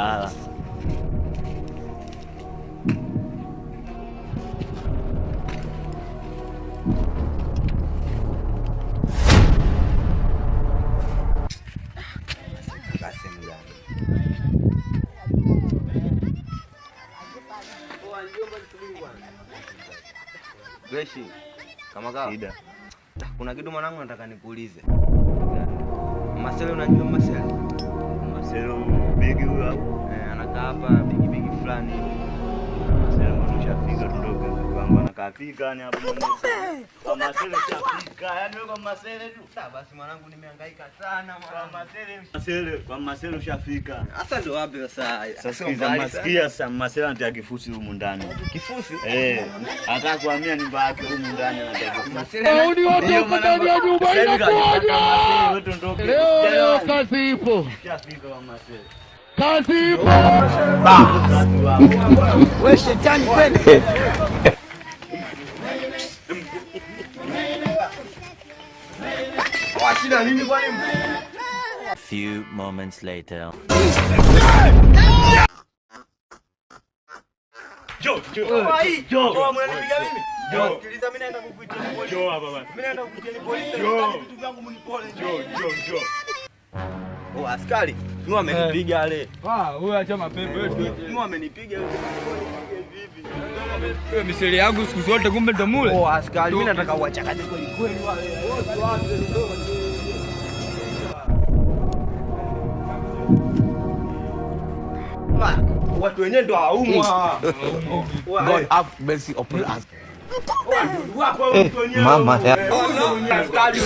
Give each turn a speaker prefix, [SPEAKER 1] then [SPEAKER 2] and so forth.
[SPEAKER 1] Mbagala.
[SPEAKER 2] Greshi, kama kawa. Shida. Kuna kitu mwanangu nataka nikuulize. Marcelo, unajua Marcelo?
[SPEAKER 1] Marcelo bigi huyo hapo.
[SPEAKER 2] Anakaa hapa bigi fulani.
[SPEAKER 1] Marcelo mshafika tundoka kwangu anakaa pika ni hapo mwenyewe. Kwa Marcelo shafika. Yaani wewe kwa Marcelo tu.
[SPEAKER 2] Basi mwanangu nimehangaika sana
[SPEAKER 1] Kwa Marcelo shafika.
[SPEAKER 2] Sasa ndo wapi sasa?
[SPEAKER 1] Sasa masikia sasa Marcelo anataka kifusi humu ndani.
[SPEAKER 2] Kifusi?
[SPEAKER 1] Anataka kuhamia nyumba yake humu ndani anataka.
[SPEAKER 2] Marcelo
[SPEAKER 3] ni wapi ndani ya nyumba yako? Leo kazi ipo.
[SPEAKER 1] Shafika kwa Marcelo.
[SPEAKER 3] Kazi ipo.
[SPEAKER 2] Wewe shetani kweli. Washina nini kwa nini?
[SPEAKER 4] A few moments later.
[SPEAKER 1] Jo.
[SPEAKER 2] Unanipiga mimi?
[SPEAKER 1] Jo.
[SPEAKER 2] Sikiliza, mimi naenda kukuitia polisi.
[SPEAKER 1] Jo hapa bana.
[SPEAKER 2] Mimi naenda kukuitia polisi.
[SPEAKER 1] Jo.
[SPEAKER 2] Vitu vyangu mnipole.
[SPEAKER 1] Jo.
[SPEAKER 2] Oh, askari. Mimi amenipiga ale.
[SPEAKER 3] Wewe acha mapepe wewe.
[SPEAKER 2] Mimi amenipiga vipi?
[SPEAKER 3] Wewe miseli yangu siku zote kumbe ndo mule.
[SPEAKER 2] Oh, askari, mimi nataka uachakate kweli kweli wale. Watu wenyewe ndo haumwa.
[SPEAKER 5] God have mercy upon us.
[SPEAKER 2] Mama ya. Askari.